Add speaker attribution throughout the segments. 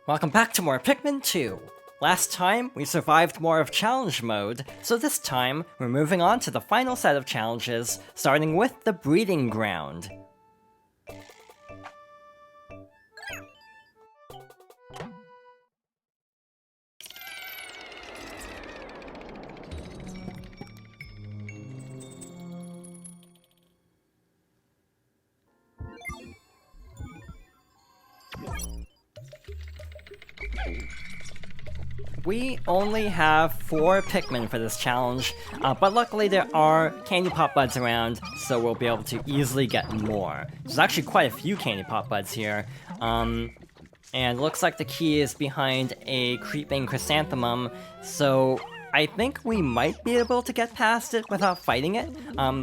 Speaker 1: Welcome back to more Pikmin 2! Last time, we survived more of challenge mode, so this time, we're moving on to the final set of challenges, starting with the breeding ground. We only have 4 Pikmin for this challenge, but luckily there are Candy Pop Buds around, so we'll be able to easily get more. There's actually quite a few Candy Pop Buds here, and it looks like the key is behind a creeping chrysanthemum, so I think we might be able to get past it without fighting it.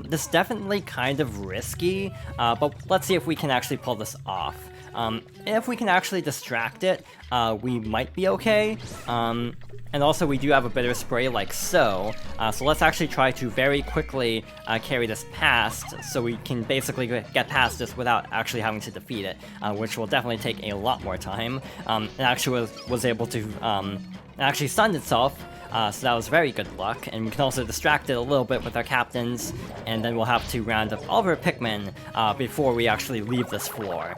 Speaker 1: This is definitely kind of risky, but let's see if we can actually pull this off. If we can actually distract it, we might be okay. And also we do have a bitter spray like so, so let's actually try to very quickly carry this past, so we can basically get past this without actually having to defeat it, which will definitely take a lot more time. It actually was able to, it actually stunned itself, so that was very good luck, and we can also distract it a little bit with our captains, and then we'll have to round up all of our Pikmin before we actually leave this floor.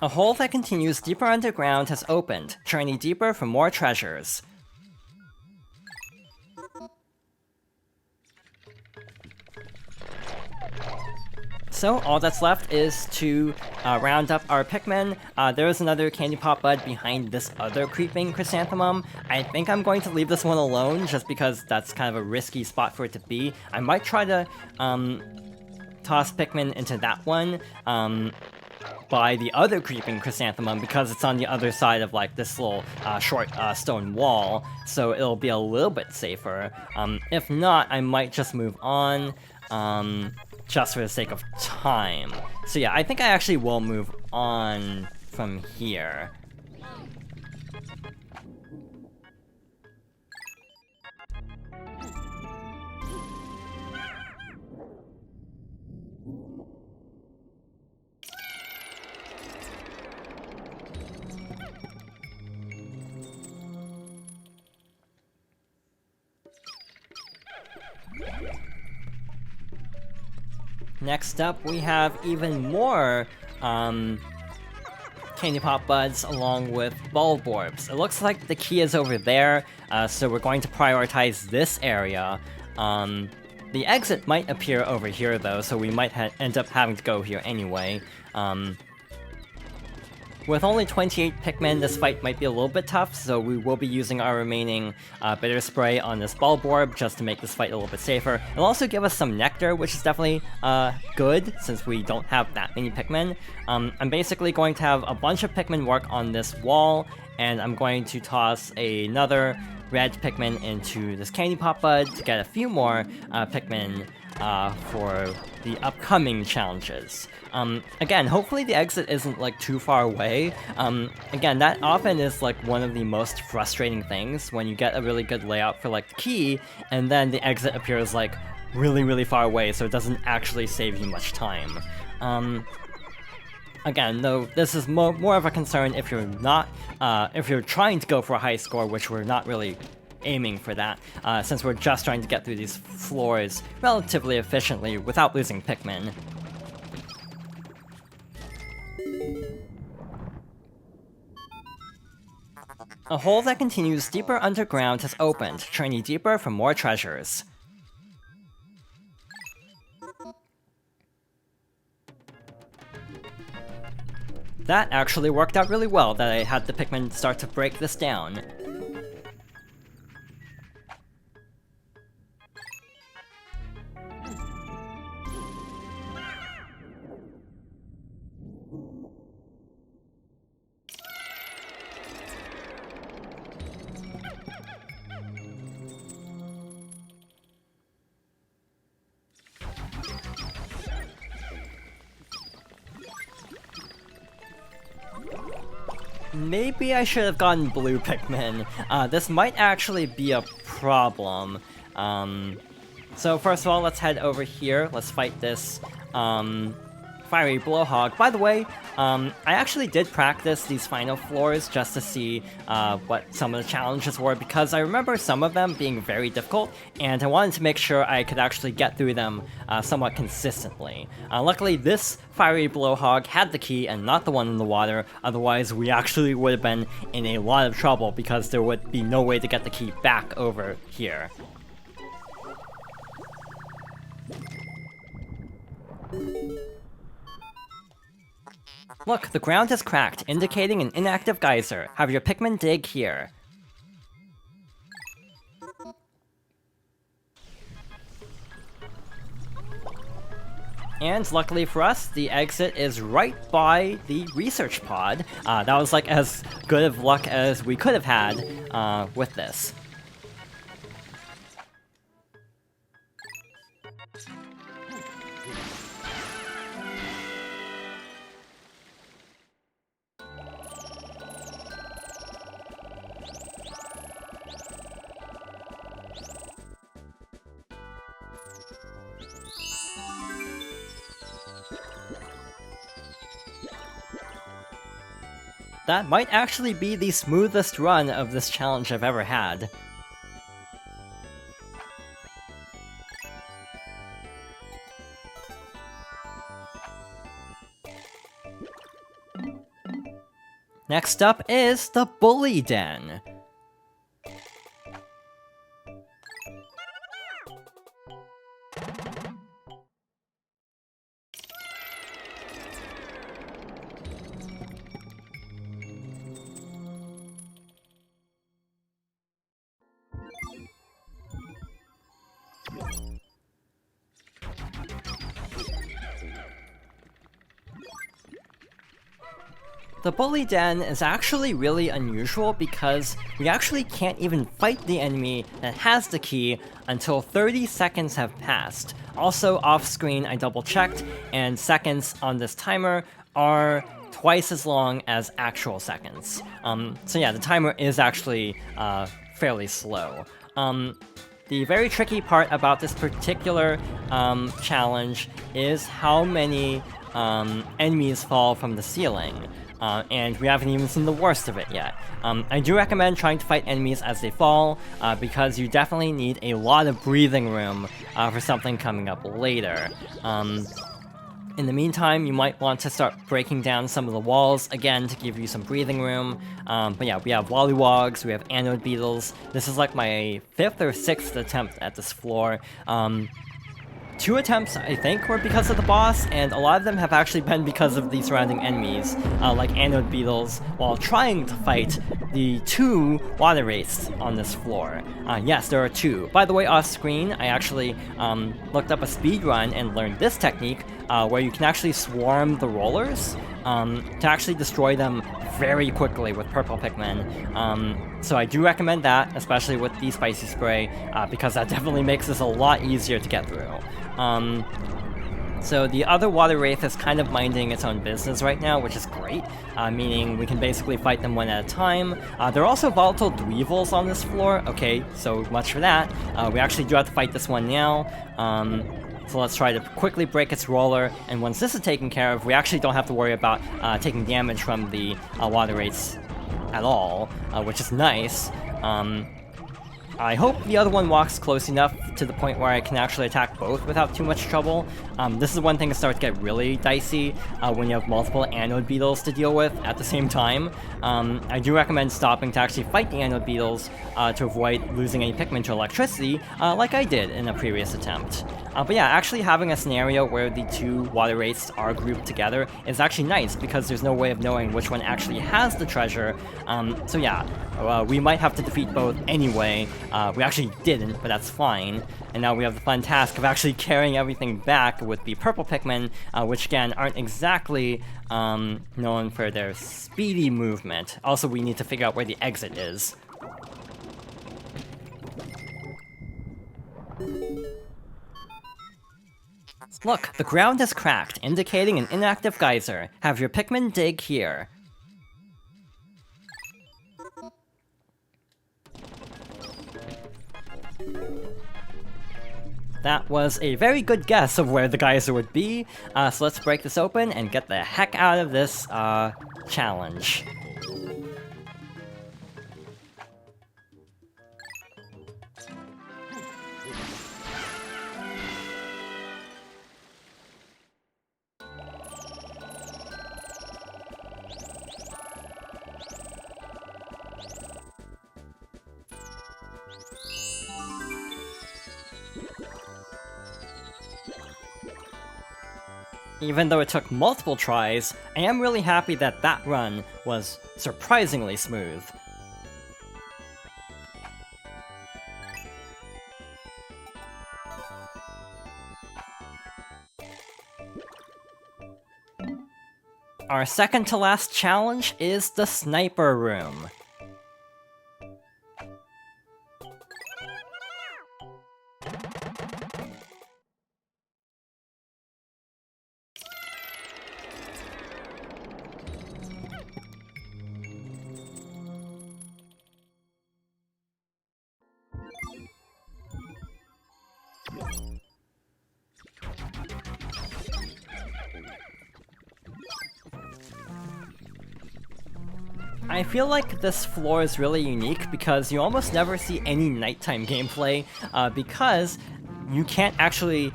Speaker 1: A hole that continues deeper underground has opened, journey deeper for more treasures. So all that's left is to round up our Pikmin. There is another Candy Pop Bud behind this other creeping chrysanthemum. I think I'm going to leave this one alone just because that's kind of a risky spot for it to be. I might try to toss Pikmin into that one by the other creeping chrysanthemum because it's on the other side of like this little short stone wall, so it'll be a little bit safer. If not, I might just move on. Just for the sake of time. So yeah, I think I actually will move on from here. Next up, we have even more Candy Pop Buds along with Bulb Orbs. It looks like the key is over there, so we're going to prioritize this area. The exit might appear over here though, so we might end up having to go here anyway. With only 28 Pikmin, this fight might be a little bit tough, so we will be using our remaining bitter spray on this Bulb Orb just to make this fight a little bit safer. It'll also give us some nectar, which is definitely good, since we don't have that many Pikmin. I'm basically going to have a bunch of Pikmin work on this wall, and I'm going to toss another red Pikmin into this Candy Pop Bud to get a few more Pikmin for the upcoming challenges. Again, hopefully the exit isn't like too far away. Again, that often is like one of the most frustrating things when you get a really good layout for like the key, and then the exit appears like really far away, so it doesn't actually save you much time. Again, though, this is more of a concern if you're not, if you're trying to go for a high score, which we're not really aiming for that, since we're just trying to get through these floors relatively efficiently without losing Pikmin. A hole that continues deeper underground has opened, journey deeper for more treasures. That actually worked out really well that I had the Pikmin start to break this down. Maybe I should have gotten blue Pikmin. This might actually be a problem. So first of all, let's head over here. Let's fight this fiery blowhog. By the way, I actually did practice these final floors just to see what some of the challenges were, because I remember some of them being very difficult, and I wanted to make sure I could actually get through them somewhat consistently. Luckily, this fiery blowhog had the key and not the one in the water, otherwise we actually would have been in a lot of trouble because there would be no way to get the key back over here. Look, the ground is cracked, indicating an inactive geyser. Have your Pikmin dig here. And luckily for us, the exit is right by the research pod. That was like as good of luck as we could have had with this. That might actually be the smoothest run of this challenge I've ever had. Next up is the Bully Den. The Bully Den is actually really unusual because we actually can't even fight the enemy that has the key until 30 seconds have passed. Also, off-screen I double-checked, and seconds on this timer are twice as long as actual seconds. So yeah, the timer is actually fairly slow. The very tricky part about this particular challenge is how many enemies fall from the ceiling. And we haven't even seen the worst of it yet. I do recommend trying to fight enemies as they fall, because you definitely need a lot of breathing room for something coming up later. In the meantime, you might want to start breaking down some of the walls, again, to give you some breathing room. But yeah, we have Wollywogs, we have Anode Beetles. This is like my 5th or 6th attempt at this floor. 2 attempts, I think, were because of the boss, and a lot of them have actually been because of the surrounding enemies, like Anode Beetles, while trying to fight the 2 water wraiths on this floor. Yes, there are 2. By the way, off-screen, I actually looked up a speedrun and learned this technique, where you can actually swarm the rollers to actually destroy them very quickly with purple Pikmin. So I do recommend that, especially with the spicy spray, because that definitely makes this a lot easier to get through. So the other water wraith is kind of minding its own business right now, which is great, meaning we can basically fight them one at a time. There are also volatile Dweevils on this floor. Okay, so much for that. We actually do have to fight this one now. So let's try to quickly break its roller, and once this is taken care of, we actually don't have to worry about taking damage from the water wraiths at all, which is nice. I hope the other one walks close enough to the point where I can actually attack both without too much trouble. This is one thing that starts to get really dicey when you have multiple Anode Beetles to deal with at the same time. I do recommend stopping to actually fight the Anode Beetles to avoid losing any Pikmin to electricity, like I did in a previous attempt. But yeah, actually having a scenario where the 2 water wraiths are grouped together is actually nice, because there's no way of knowing which one actually has the treasure. So yeah, we might have to defeat both anyway. We actually didn't, but that's fine. And now we have the fun task of actually carrying everything back with the purple Pikmin, which again aren't exactly known for their speedy movement. Also, we need to figure out where the exit is. Look, the ground is cracked, indicating an inactive geyser. Have your Pikmin dig here. That was a very good guess of where the geyser would be, so let's break this open and get the heck out of this challenge. Even though it took multiple tries, I am really happy that that run was surprisingly smooth. Our second to last challenge is the Sniper Room. I feel like this floor is really unique because you almost never see any nighttime gameplay because you can't actually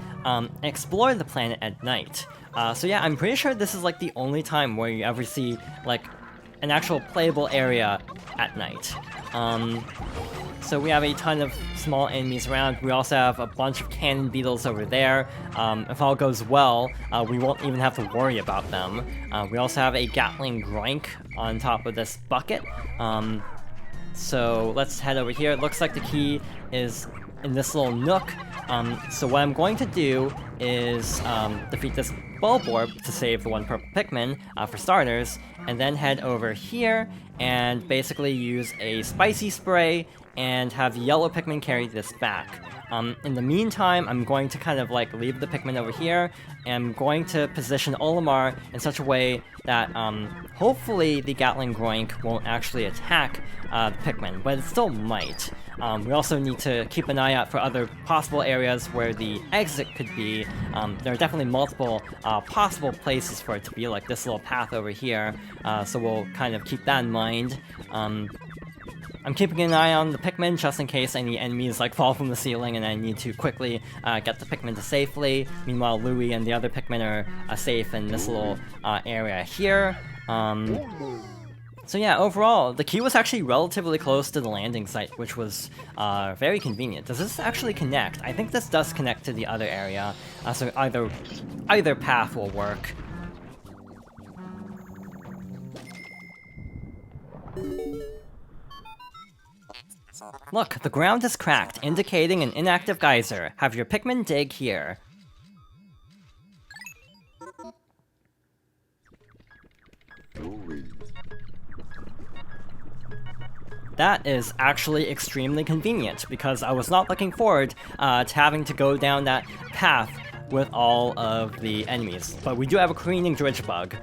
Speaker 1: explore the planet at night. So yeah, I'm pretty sure this is like the only time where you ever see like an actual playable area at night. So we have a ton of small enemies around. We also have a bunch of cannon beetles over there. If all goes well, we won't even have to worry about them. We also have a Gatling Groink on top of this bucket. So let's head over here. It looks like the key is in this little nook. So what I'm going to do is defeat this Bulborb to save the one purple Pikmin, for starters, and then head over here and basically use a spicy spray and have the yellow Pikmin carry this back. In the meantime, I'm going to kind of like leave the Pikmin over here, and I'm going to position Olimar in such a way that hopefully the Gatling Groink won't actually attack the Pikmin, but it still might. We also need to keep an eye out for other possible areas where the exit could be. There are definitely multiple possible places for it to be, like this little path over here, so we'll kind of keep that in mind. I'm keeping an eye on the Pikmin just in case any enemies like fall from the ceiling and I need to quickly get the Pikmin to safely. Meanwhile, Louie and the other Pikmin are safe in this little area here. So yeah, overall, the key was actually relatively close to the landing site, which was very convenient. Does this actually connect? I think this does connect to the other area, so either path will work. Look, the ground is cracked, indicating an inactive geyser. Have your Pikmin dig here. That is actually extremely convenient, because I was not looking forward to having to go down that path with all of the enemies. But we do have a careening dredge bug.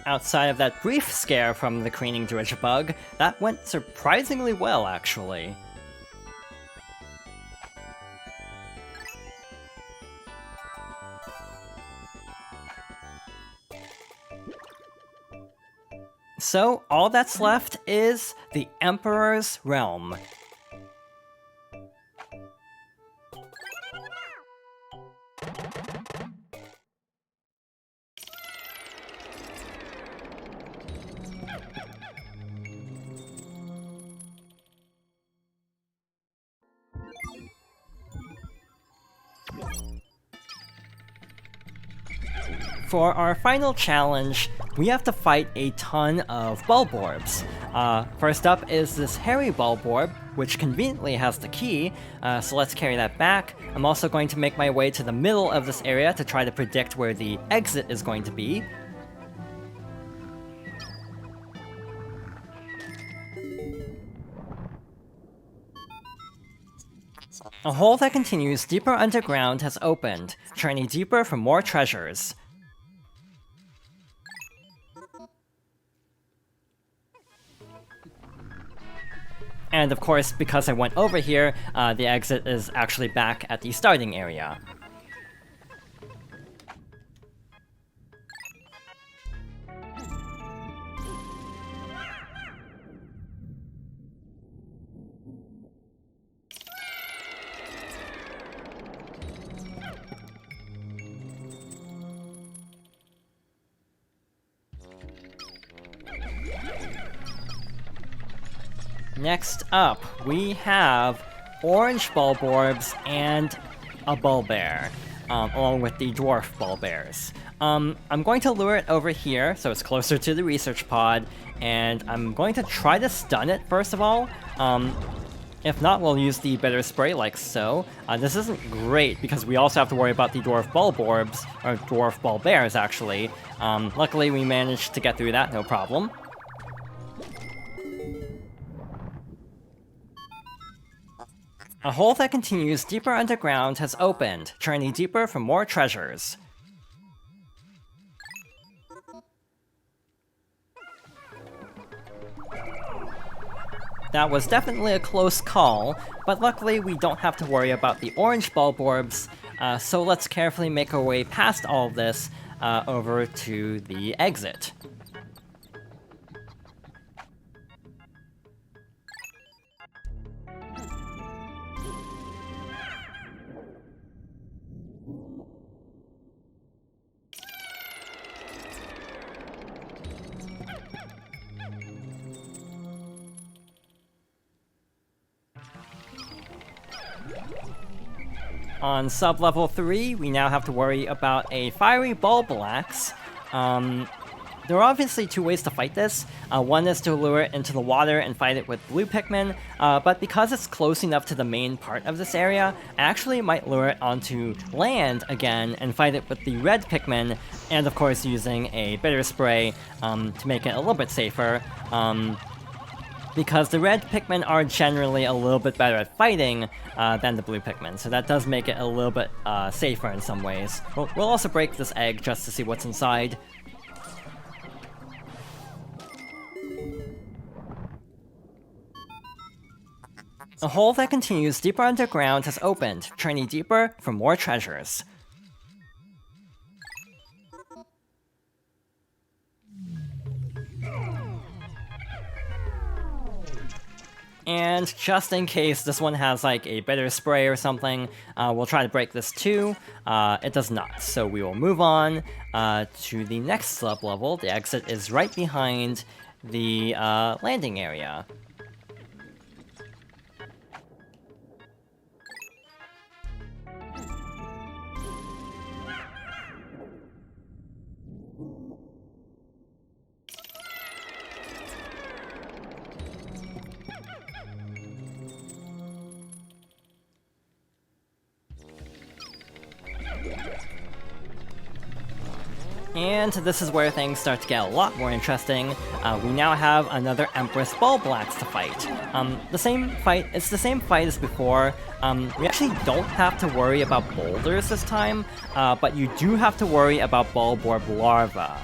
Speaker 1: Outside of that brief scare from the careening dredge bug, that went surprisingly well, actually. So, all that's left is the Emperor's Realm. For our final challenge, we have to fight a ton of Bulborbs. First up is this hairy Bulborb, which conveniently has the key, so let's carry that back. I'm also going to make my way to the middle of this area to try to predict where the exit is going to be. A hole that continues deeper underground has opened. Journey deeper for more treasures. And of course, because I went over here, the exit is actually back at the starting area. Next up, we have orange bulborbs and a bulbear, along with the dwarf bulbears. I'm going to lure it over here, so it's closer to the research pod, and I'm going to try to stun it first of all. If not, we'll use the bitter spray like so. This isn't great because we also have to worry about the dwarf bulborbs, or dwarf bulbears actually. Luckily we managed to get through that, no problem. A hole that continues deeper underground has opened. Journey deeper for more treasures. That was definitely a close call, but luckily we don't have to worry about the orange bulborbs, so let's carefully make our way past all of this over to the exit. On sub-level 3, we now have to worry about a fiery bulbulax. There are obviously two ways to fight this. One is to lure it into the water and fight it with blue Pikmin, but because it's close enough to the main part of this area, I actually might lure it onto land again and fight it with the red Pikmin, and of course using a bitter spray to make it a little bit safer. Because the red Pikmin are generally a little bit better at fighting than the blue Pikmin, so that does make it a little bit safer in some ways. We'll also break this egg just to see what's inside. A hole that continues deeper underground has opened. Journey deeper for more treasures. And just in case this one has like a bitter spray or something, we'll try to break this too. It does not, so we will move on to the next sub-level. The exit is right behind the landing area. And this is where things start to get a lot more interesting. We now have another Empress Bulbulax to fight. It's the same fight as before. We actually don't have to worry about boulders this time, but you do have to worry about Bulborb larva.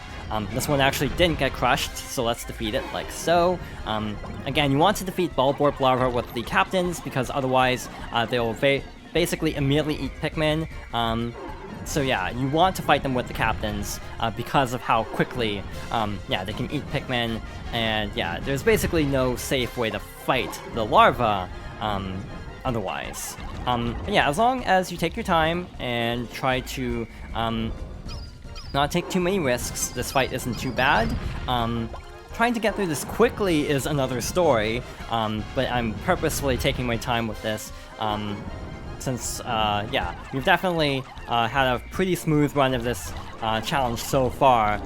Speaker 1: This one actually didn't get crushed, so let's defeat it like so. Again, you want to defeat Bulborb larva with the captains, because otherwise they will basically immediately eat Pikmin. So yeah, you want to fight them with the captains because of how quickly they can eat Pikmin, and yeah, there's basically no safe way to fight the larva otherwise. Yeah, as long as you take your time and try to not take too many risks, this fight isn't too bad. Trying to get through this quickly is another story, but I'm purposefully taking my time with this. Since, we've definitely had a pretty smooth run of this challenge so far,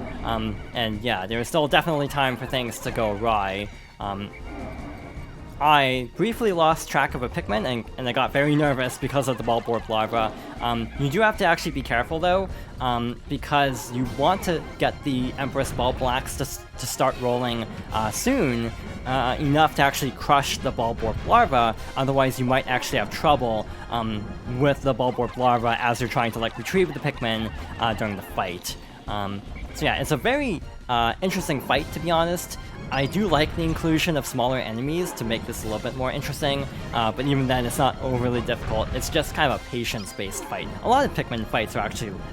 Speaker 1: and yeah, there's still definitely time for things to go awry. I briefly lost track of a Pikmin, and I got very nervous because of the ball borb larva. You do have to actually be careful though, because you want to get the Empress Bulblax to start rolling soon, enough to actually crush the ball borb larva, otherwise you might actually have trouble with the ball borb larva as you're trying to like retrieve the Pikmin during the fight. So yeah, it's a very interesting fight, to be honest. I do like the inclusion of smaller enemies to make this a little bit more interesting, but even then it's not overly difficult. It's just kind of a patience-based fight. A lot of Pikmin fights are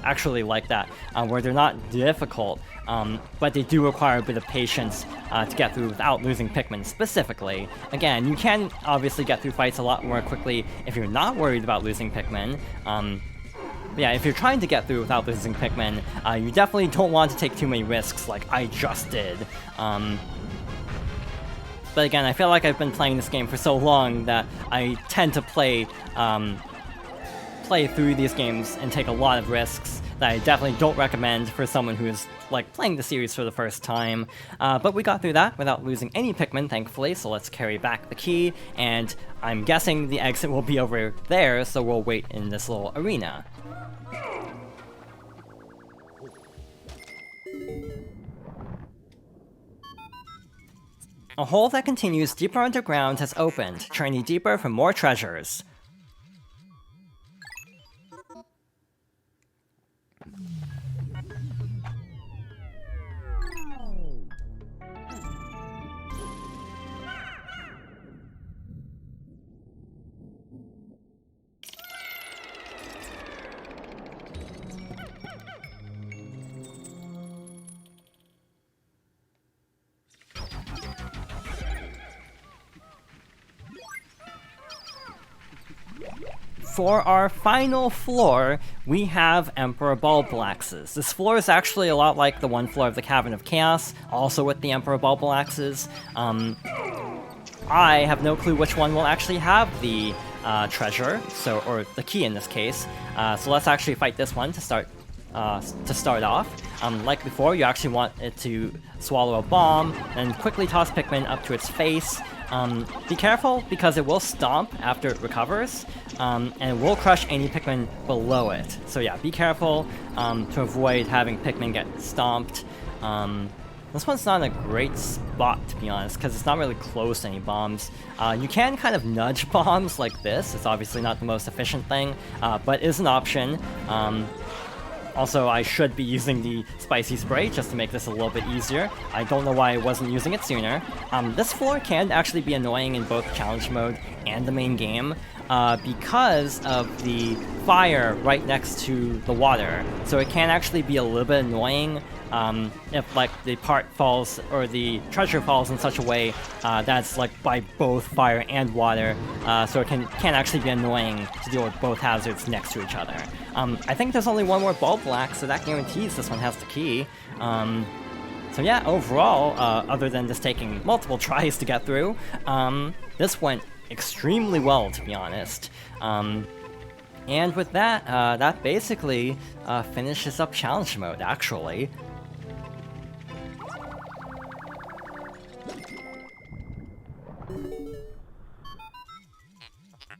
Speaker 1: actually like that, where they're not difficult, but they do require a bit of patience to get through without losing Pikmin specifically. Again, you can obviously get through fights a lot more quickly if you're not worried about losing Pikmin. But yeah, if you're trying to get through without losing Pikmin, you definitely don't want to take too many risks like I just did. But again, I feel like I've been playing this game for so long that I tend to play through these games and take a lot of risks that I definitely don't recommend for someone who is like playing the series for the first time. But we got through that without losing any Pikmin, thankfully, so let's carry back the key, and I'm guessing the exit will be over there, so we'll wait in this little arena. A hole that continues deeper underground has opened, journey deeper for more treasures. For our final floor, we have Emperor Bulblaxes. This floor is actually a lot like the one floor of the Cavern of Chaos, also with the Emperor Bulblaxes. I have no clue which one will actually have the treasure, or the key in this case. So let's actually fight this one to start off. Like before, you actually want it to swallow a bomb, and quickly toss Pikmin up to its face. Be careful, because it will stomp after it recovers, and it will crush any Pikmin below it. So yeah, be careful to avoid having Pikmin get stomped. This one's not a great spot, to be honest, because it's not really close to any bombs. You can kind of nudge bombs like this. It's obviously not the most efficient thing, but is an option. Also, I should be using the spicy spray just to make this a little bit easier. I don't know why I wasn't using it sooner. This floor can actually be annoying in both challenge mode and the main game, because of the fire right next to the water. So it can actually be a little bit annoying if like the part falls or the treasure falls in such a way that's like by both fire and water. So it can actually be annoying to deal with both hazards next to each other. I think there's only one more Bulblax, so that guarantees this one has the key. So yeah, overall, other than just taking multiple tries to get through, this went extremely well, to be honest. And with that, that basically finishes up challenge mode, actually.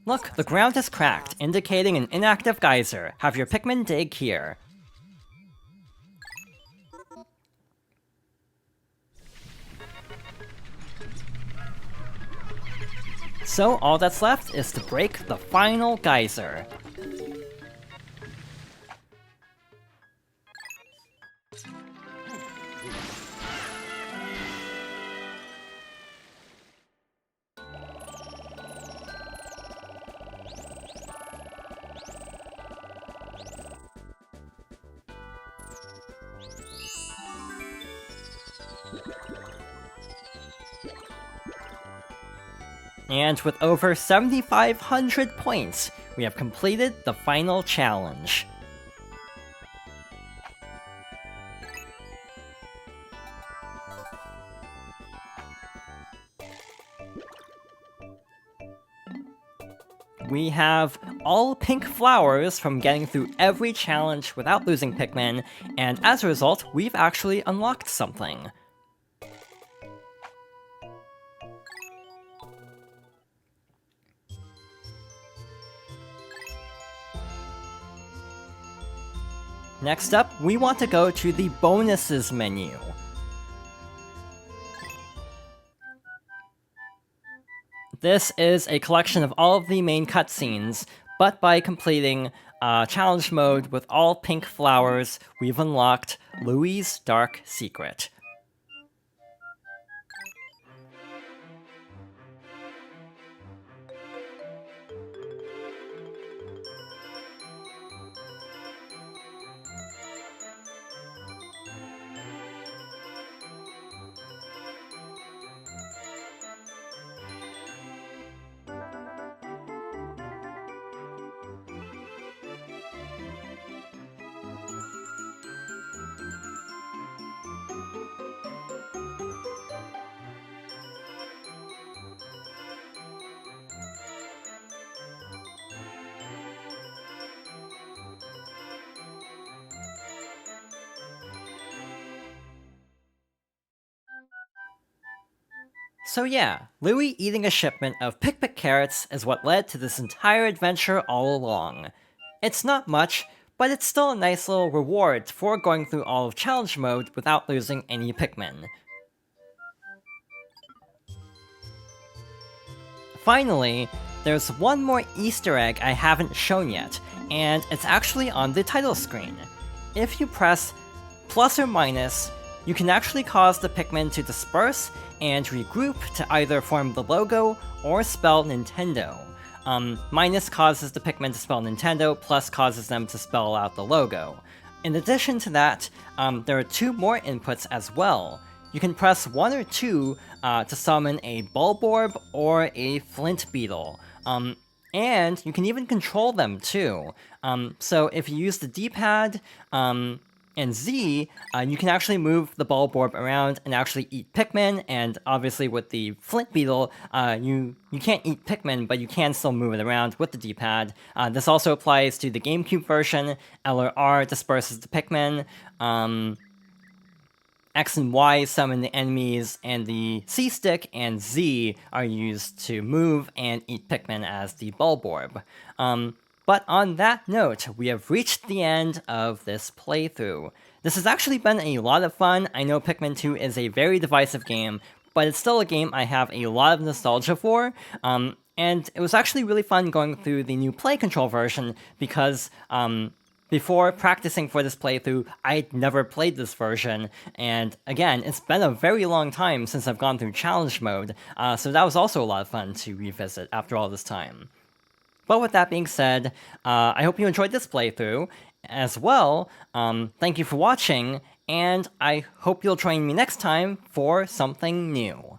Speaker 1: Look, the ground is cracked, indicating an inactive geyser. Have your Pikmin dig here. So all that's left is to break the final geyser. And with over 7,500 points, we have completed the final challenge. We have all pink flowers from getting through every challenge without losing Pikmin, and as a result, we've actually unlocked something. Next up, we want to go to the bonuses menu. This is a collection of all of the main cutscenes, but by completing challenge mode with all pink flowers, we've unlocked Louie's Dark Secret. So yeah, Louie eating a shipment of Pikmin carrots is what led to this entire adventure all along. It's not much, but it's still a nice little reward for going through all of challenge mode without losing any Pikmin. Finally, there's one more Easter egg I haven't shown yet, and it's actually on the title screen. If you press plus or minus, you can actually cause the Pikmin to disperse and regroup to either form the logo or spell Nintendo. Minus causes the Pikmin to spell Nintendo, plus causes them to spell out the logo. In addition to that, there are two more inputs as well. You can press 1 or 2 to summon a Bulborb or a Flint Beetle. And you can even control them too. So if you use the D-pad, and Z, you can actually move the Bulborb around and actually eat Pikmin, and obviously with the Flint Beetle, you can't eat Pikmin, but you can still move it around with the D-pad. This also applies to the GameCube version. L or R disperses the Pikmin, X and Y summon the enemies, and the C-stick and Z are used to move and eat Pikmin as the Bulborb. But on that note, we have reached the end of this playthrough. This has actually been a lot of fun. I know Pikmin 2 is a very divisive game, but it's still a game I have a lot of nostalgia for. And it was actually really fun going through the new Play Control version because before practicing for this playthrough, I'd never played this version. And again, it's been a very long time since I've gone through challenge mode, so that was also a lot of fun to revisit after all this time. But with that being said, I hope you enjoyed this playthrough as well. Thank you for watching, and I hope you'll join me next time for something new.